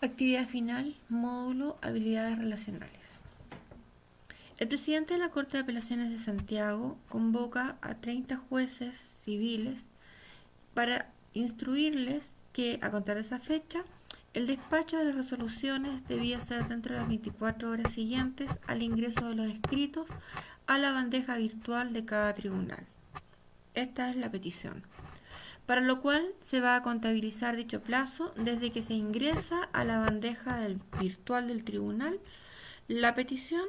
Actividad final, módulo, habilidades relacionales. El presidente de la Corte de Apelaciones de Santiago convoca a 30 jueces civiles para instruirles que, a contar de esa fecha, el despacho de las resoluciones debía ser dentro de las 24 horas siguientes al ingreso de los escritos a la bandeja virtual de cada tribunal. Esta es la petición, para lo cual se va a contabilizar dicho plazo desde que se ingresa a la bandeja virtual del tribunal la petición,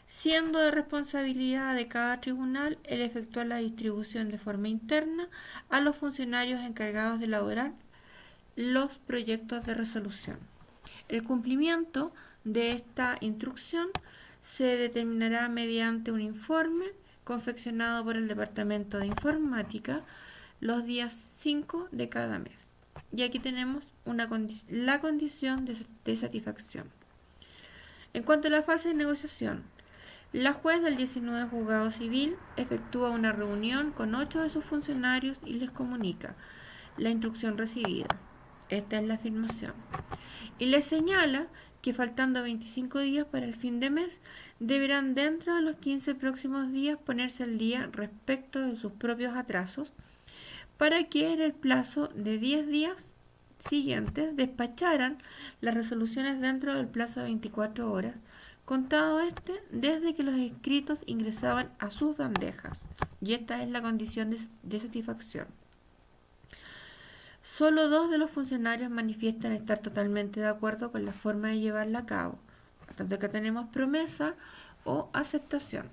siendo de responsabilidad de cada tribunal el efectuar la distribución de forma interna a los funcionarios encargados de elaborar los proyectos de resolución. El cumplimiento de esta instrucción se determinará mediante un informe confeccionado por el Departamento de Informática los días 5 de cada mes. Y aquí tenemos la condición de satisfacción. En cuanto a la fase de negociación, la juez del 19 Juzgado Civil efectúa una reunión con 8 de sus funcionarios y les comunica la instrucción recibida. Esta es la afirmación. Y les señala que faltando 25 días para el fin de mes, deberán dentro de los 15 próximos días ponerse al día respecto de sus propios atrasos, para que en el plazo de 10 días siguientes despacharan las resoluciones dentro del plazo de 24 horas, contado desde que los escritos ingresaban a sus bandejas. Y esta es la condición de satisfacción. Solo 2 de los funcionarios manifiestan estar totalmente de acuerdo con la forma de llevarla a cabo. Tanto acá tenemos promesa o aceptación.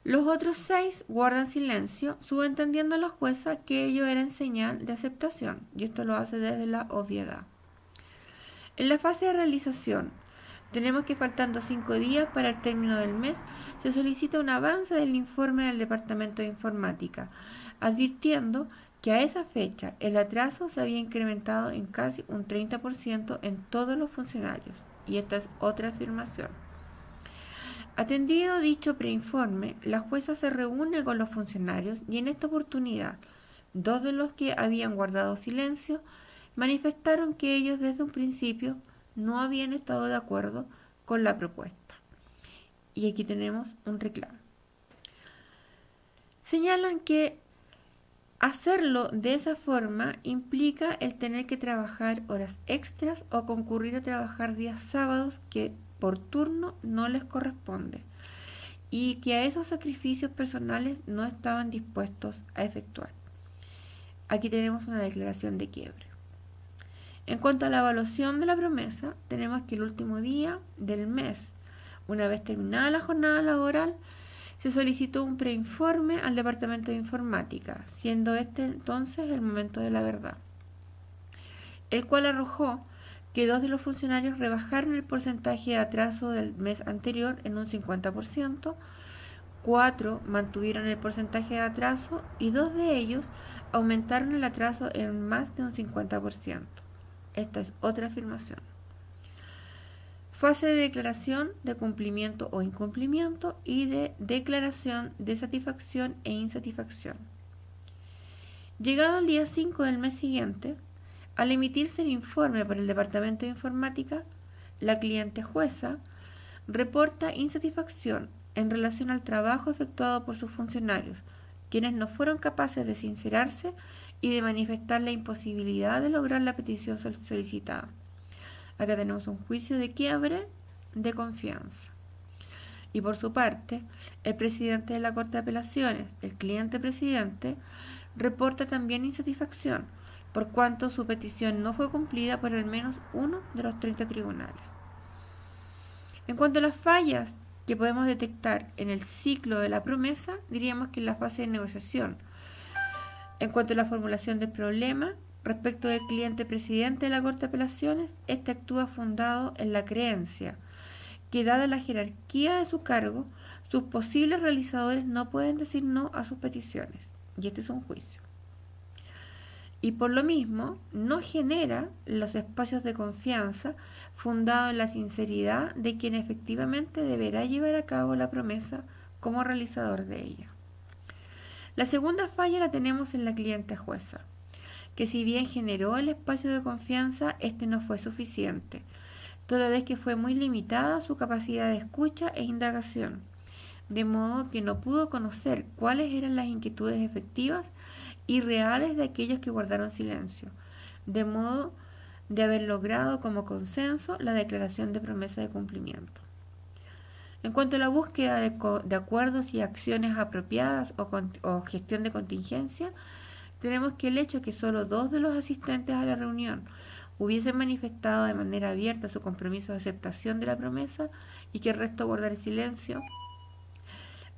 Los otros 6 guardan silencio, subentendiendo a la jueza que ello era en señal de aceptación, y esto lo hace desde la obviedad. En la fase de realización, tenemos que faltando 5 días para el término del mes, se solicita un avance del informe del Departamento de Informática, advirtiendo que a esa fecha el atraso se había incrementado en casi un 30% en todos los funcionarios, y esta es otra afirmación. Atendido dicho preinforme, la jueza se reúne con los funcionarios y en esta oportunidad, 2 de los que habían guardado silencio manifestaron que ellos desde un principio no habían estado de acuerdo con la propuesta. Y aquí tenemos un reclamo. Señalan que hacerlo de esa forma implica el tener que trabajar horas extras o concurrir a trabajar días sábados que por turno no les corresponde, y que a esos sacrificios personales no estaban dispuestos a efectuar. Aquí tenemos una declaración de quiebre. En cuanto a la evaluación de la promesa, tenemos que el último día del mes, una vez terminada la jornada laboral, se solicitó un preinforme al Departamento de Informática, siendo este entonces el momento de la verdad, el cual arrojó que 2 de los funcionarios rebajaron el porcentaje de atraso del mes anterior en un 50%, 4 mantuvieron el porcentaje de atraso y 2 de ellos aumentaron el atraso en más de un 50%. Esta es otra afirmación. Fase de declaración de cumplimiento o incumplimiento y de declaración de satisfacción e insatisfacción. Llegado el día 5 del mes siguiente, al emitirse el informe por el Departamento de Informática, la cliente jueza reporta insatisfacción en relación al trabajo efectuado por sus funcionarios, quienes no fueron capaces de sincerarse y de manifestar la imposibilidad de lograr la petición solicitada. Acá tenemos un juicio de quiebre de confianza. Y por su parte, el presidente de la Corte de Apelaciones, el cliente presidente, reporta también insatisfacción, por cuanto su petición no fue cumplida por al menos uno de los 30 tribunales. En cuanto a las fallas que podemos detectar en el ciclo de la promesa, diríamos que en la fase de negociación. En cuanto a la formulación del problema, respecto del cliente presidente de la Corte de Apelaciones, este actúa fundado en la creencia que, dada la jerarquía de su cargo, sus posibles realizadores no pueden decir no a sus peticiones, y este es un juicio. Y por lo mismo, no genera los espacios de confianza fundados en la sinceridad de quien efectivamente deberá llevar a cabo la promesa como realizador de ella. La segunda falla la tenemos en la cliente jueza, que si bien generó el espacio de confianza, este no fue suficiente, toda vez que fue muy limitada su capacidad de escucha e indagación, de modo que no pudo conocer cuáles eran las inquietudes efectivas y reales de aquellos que guardaron silencio, de modo de haber logrado como consenso la declaración de promesa de cumplimiento. En cuanto a la búsqueda de acuerdos y acciones apropiadas o gestión de contingencia, tenemos que el hecho de que solo 2 de los asistentes a la reunión hubiesen manifestado de manera abierta su compromiso de aceptación de la promesa y que el resto guardara silencio,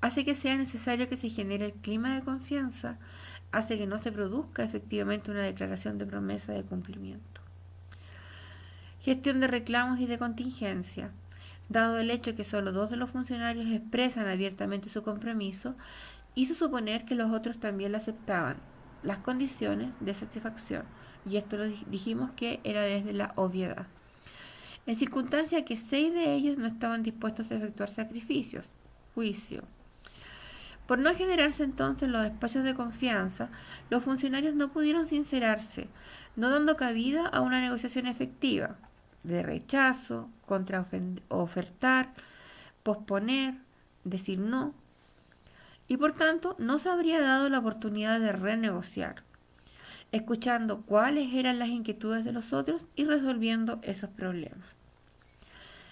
hace que sea necesario que se genere el clima de confianza, hace que no se produzca efectivamente una declaración de promesa de cumplimiento. Gestión de reclamos y de contingencia. Dado el hecho que solo 2 de los funcionarios expresan abiertamente su compromiso, hizo suponer que los otros también aceptaban las condiciones de satisfacción, y esto lo dijimos que era desde la obviedad. En circunstancia que 6 de ellos no estaban dispuestos a efectuar sacrificios, juicio. Por no generarse entonces los espacios de confianza, los funcionarios no pudieron sincerarse, no dando cabida a una negociación efectiva, de rechazo, ofertar, posponer, decir no, y por tanto no se habría dado la oportunidad de renegociar, escuchando cuáles eran las inquietudes de los otros y resolviendo esos problemas.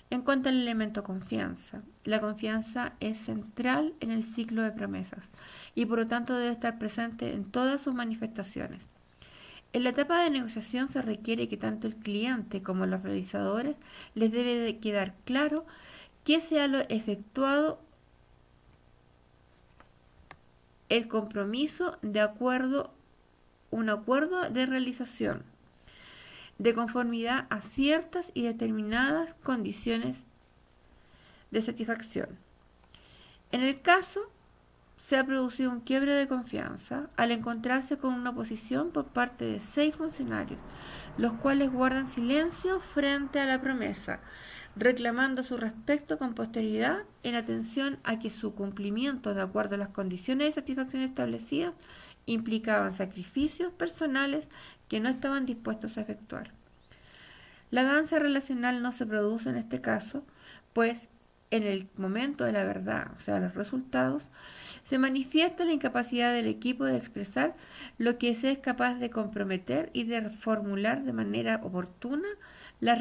En cuanto al elemento confianza, la confianza es central en el ciclo de promesas y por lo tanto debe estar presente en todas sus manifestaciones. En la etapa de negociación se requiere que tanto el cliente como los realizadores les debe de quedar claro que sea lo efectuado el compromiso de acuerdo, un acuerdo de realización, de conformidad a ciertas y determinadas condiciones de satisfacción. En el caso, se ha producido un quiebre de confianza al encontrarse con una oposición por parte de 6 funcionarios, los cuales guardan silencio frente a la promesa, reclamando su respecto con posterioridad en atención a que su cumplimiento de acuerdo a las condiciones de satisfacción establecidas implicaban sacrificios personales que no estaban dispuestos a efectuar. La danza relacional no se produce en este caso, pues en el momento de la verdad, o sea, los resultados, se manifiesta la incapacidad del equipo de expresar lo que se es capaz de comprometer y de formular de manera oportuna las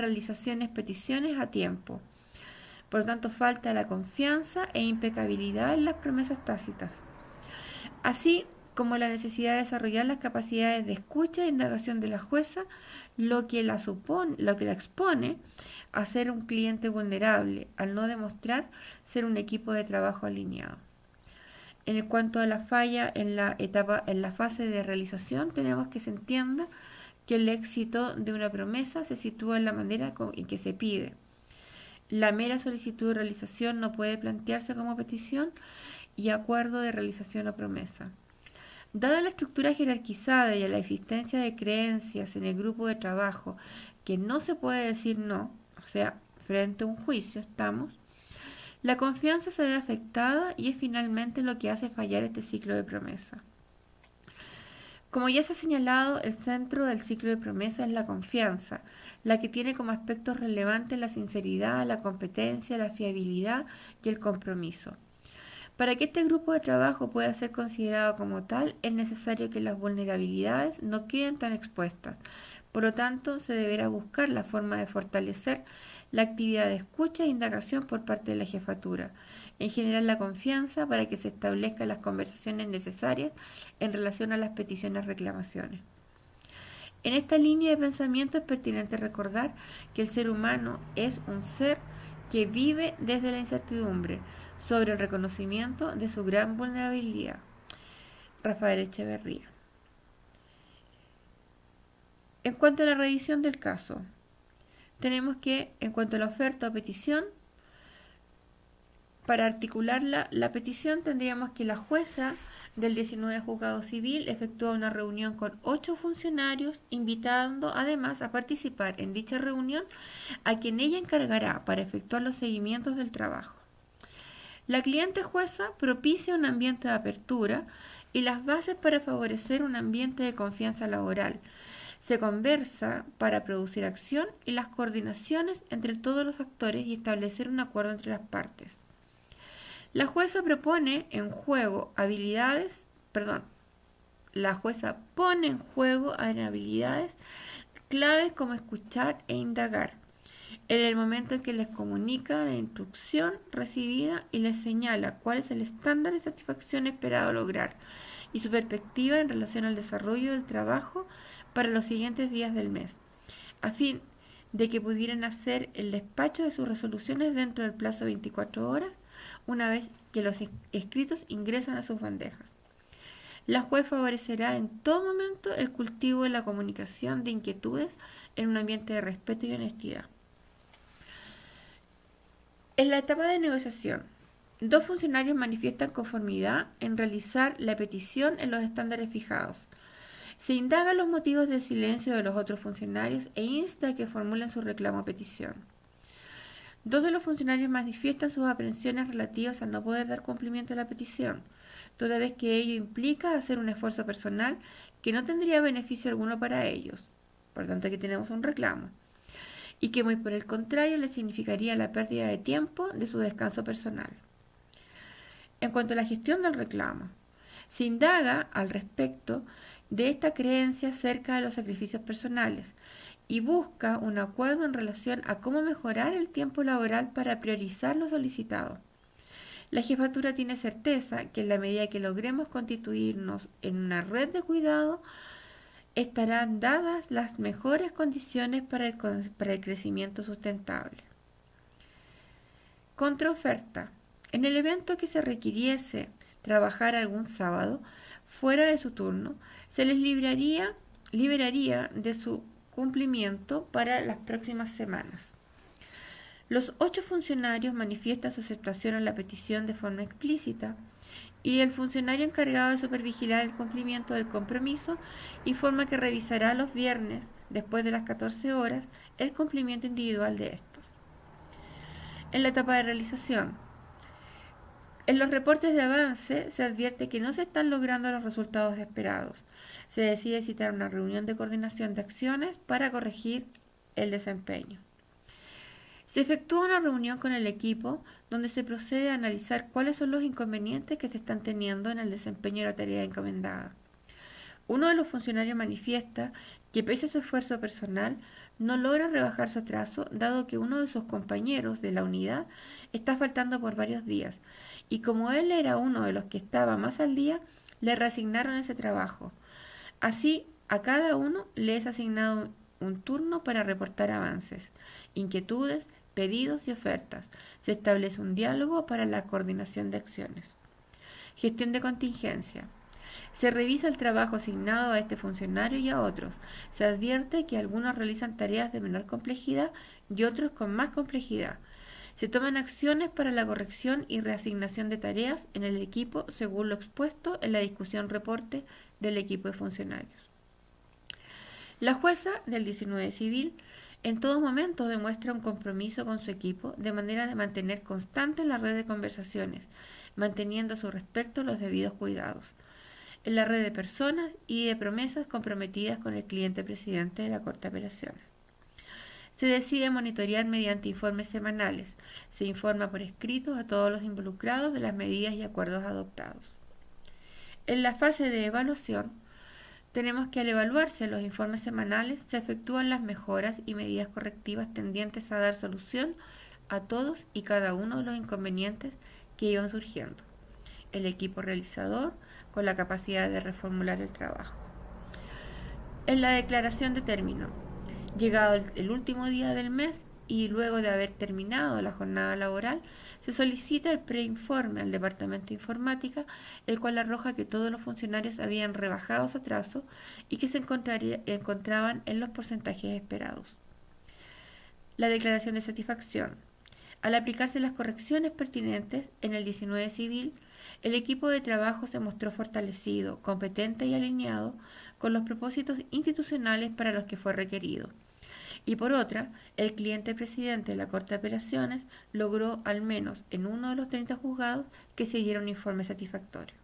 peticiones a tiempo. Por lo tanto, falta la confianza e impecabilidad en las promesas tácitas, así como la necesidad de desarrollar las capacidades de escucha e indagación de la jueza, lo que la expone a ser un cliente vulnerable, al no demostrar ser un equipo de trabajo alineado. En cuanto a la falla en la fase de realización, tenemos que se entienda que el éxito de una promesa se sitúa en la manera en que se pide. La mera solicitud de realización no puede plantearse como petición y acuerdo de realización o promesa. Dada la estructura jerarquizada y a la existencia de creencias en el grupo de trabajo que no se puede decir no, o sea, frente a un juicio estamos, la confianza se ve afectada y es finalmente lo que hace fallar este ciclo de promesa. Como ya se ha señalado, el centro del ciclo de promesa es la confianza, la que tiene como aspectos relevantes la sinceridad, la competencia, la fiabilidad y el compromiso. Para que este grupo de trabajo pueda ser considerado como tal, es necesario que las vulnerabilidades no queden tan expuestas. Por lo tanto, se deberá buscar la forma de fortalecer la actividad de escucha e indagación por parte de la jefatura, en general la confianza para que se establezcan las conversaciones necesarias en relación a las peticiones reclamaciones. En esta línea de pensamiento es pertinente recordar que el ser humano es un ser que vive desde la incertidumbre sobre el reconocimiento de su gran vulnerabilidad. Rafael Echeverría. En cuanto a la revisión del caso, tenemos que, en cuanto a la oferta o petición, para articular la petición tendríamos que la jueza del 19 Juzgado Civil efectúa una reunión con 8 funcionarios, invitando además a participar en dicha reunión a quien ella encargará para efectuar los seguimientos del trabajo. La cliente jueza propicia un ambiente de apertura y las bases para favorecer un ambiente de confianza laboral, Se conversa para producir acción y las coordinaciones entre todos los actores y establecer un acuerdo entre las partes. La jueza pone en juego habilidades claves como escuchar e indagar, en el momento en que les comunica la instrucción recibida y les señala cuál es el estándar de satisfacción esperado lograr y su perspectiva en relación al desarrollo del trabajo para los siguientes días del mes, a fin de que pudieran hacer el despacho de sus resoluciones dentro del plazo de 24 horas, una vez que los escritos ingresan a sus bandejas. La juez favorecerá en todo momento el cultivo de la comunicación de inquietudes en un ambiente de respeto y honestidad. En la etapa de negociación, 2 funcionarios manifiestan conformidad en realizar la petición en los estándares fijados. Se indaga los motivos del silencio de los otros funcionarios e insta a que formulen su reclamo o petición. 2 de los funcionarios manifiestan sus aprensiones relativas al no poder dar cumplimiento a la petición, toda vez que ello implica hacer un esfuerzo personal que no tendría beneficio alguno para ellos. Por lo tanto, aquí tenemos un reclamo. Y que muy por el contrario les significaría la pérdida de tiempo de su descanso personal. En cuanto a la gestión del reclamo, se indaga al respecto de esta creencia acerca de los sacrificios personales y busca un acuerdo en relación a cómo mejorar el tiempo laboral para priorizar lo solicitado. La jefatura tiene certeza que en la medida que logremos constituirnos en una red de cuidado, estarán dadas las mejores condiciones para el crecimiento sustentable. Contraoferta. En el evento que se requiriese trabajar algún sábado fuera de su turno, se les liberaría de su cumplimiento para las próximas semanas. Los 8 funcionarios manifiestan su aceptación a la petición de forma explícita y el funcionario encargado de supervigilar el cumplimiento del compromiso informa que revisará los viernes, después de las 14 horas, el cumplimiento individual de estos. En la etapa de realización, en los reportes de avance se advierte que no se están logrando los resultados esperados. Se decide citar una reunión de coordinación de acciones para corregir el desempeño. Se efectúa una reunión con el equipo donde se procede a analizar cuáles son los inconvenientes que se están teniendo en el desempeño de la tarea encomendada. Uno de los funcionarios manifiesta que pese a su esfuerzo personal no logra rebajar su atraso dado que uno de sus compañeros de la unidad está faltando por varios días y como él era uno de los que estaba más al día, le reasignaron ese trabajo. Así, a cada uno le es asignado un turno para reportar avances, inquietudes, pedidos y ofertas. Se establece un diálogo para la coordinación de acciones. Gestión de contingencia. Se revisa el trabajo asignado a este funcionario y a otros. Se advierte que algunos realizan tareas de menor complejidad y otros con más complejidad. Se toman acciones para la corrección y reasignación de tareas en el equipo según lo expuesto en la discusión reporte del equipo de funcionarios. La jueza del 19 civil en todo momento demuestra un compromiso con su equipo de manera de mantener constante la red de conversaciones, manteniendo a su respecto los debidos cuidados, en la red de personas y de promesas comprometidas con el cliente presidente de la Corte de Apelaciones. Se decide monitorear mediante informes semanales. Se informa por escrito a todos los involucrados de las medidas y acuerdos adoptados. En la fase de evaluación, tenemos que al evaluarse los informes semanales se efectúan las mejoras y medidas correctivas tendientes a dar solución a todos y cada uno de los inconvenientes que iban surgiendo. El equipo realizador con la capacidad de reformular el trabajo. En la declaración de término, llegado el último día del mes y luego de haber terminado la jornada laboral, se solicita el preinforme al Departamento de Informática, el cual arroja que todos los funcionarios habían rebajado su atraso y que se encontraban en los porcentajes esperados. La declaración de satisfacción. Al aplicarse las correcciones pertinentes en el 19 civil, el equipo de trabajo se mostró fortalecido, competente y alineado con los propósitos institucionales para los que fue requerido. Y por otra, el cliente presidente de la Corte de Apelaciones logró al menos en uno de los 30 juzgados que se diera un informe satisfactorio.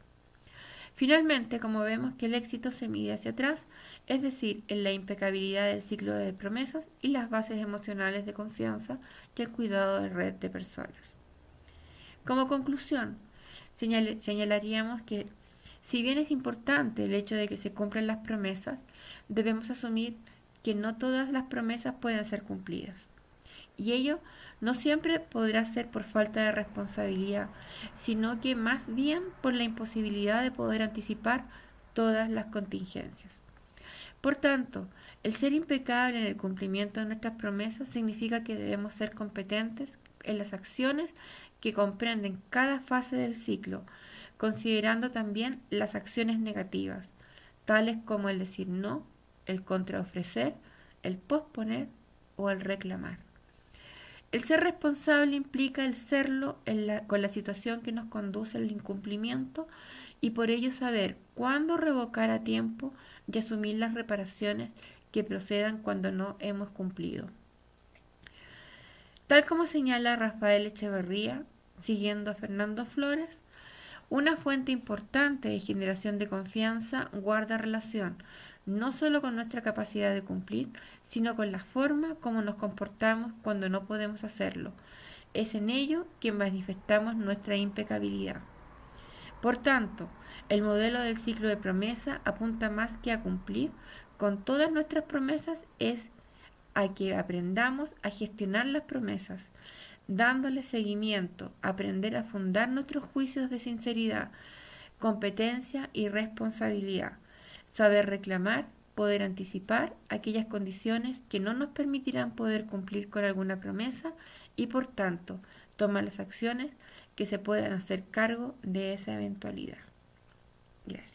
Finalmente, como vemos que el éxito se mide hacia atrás, es decir, en la impecabilidad del ciclo de promesas y las bases emocionales de confianza y el cuidado de red de personas. Como conclusión, señalaríamos que si bien es importante el hecho de que se cumplan las promesas, debemos asumir que no todas las promesas pueden ser cumplidas. Y ello no siempre podrá ser por falta de responsabilidad, sino que más bien por la imposibilidad de poder anticipar todas las contingencias. Por tanto, el ser impecable en el cumplimiento de nuestras promesas significa que debemos ser competentes en las acciones que comprenden cada fase del ciclo, considerando también las acciones negativas, tales como el decir no, el contraofrecer, el posponer o el reclamar. El ser responsable implica el serlo con la situación que nos conduce al incumplimiento y por ello saber cuándo revocar a tiempo y asumir las reparaciones que procedan cuando no hemos cumplido. Tal como señala Rafael Echeverría, siguiendo a Fernando Flores, una fuente importante de generación de confianza guarda relación no solo con nuestra capacidad de cumplir, sino con la forma como nos comportamos cuando no podemos hacerlo. Es en ello que manifestamos nuestra impecabilidad. Por tanto, el modelo del ciclo de promesa apunta más que a cumplir con todas nuestras promesas, es a que aprendamos a gestionar las promesas, dándole seguimiento, aprender a fundar nuestros juicios de sinceridad, competencia y responsabilidad, saber reclamar, poder anticipar aquellas condiciones que no nos permitirán poder cumplir con alguna promesa y por tanto tomar las acciones que se puedan hacer cargo de esa eventualidad. Gracias.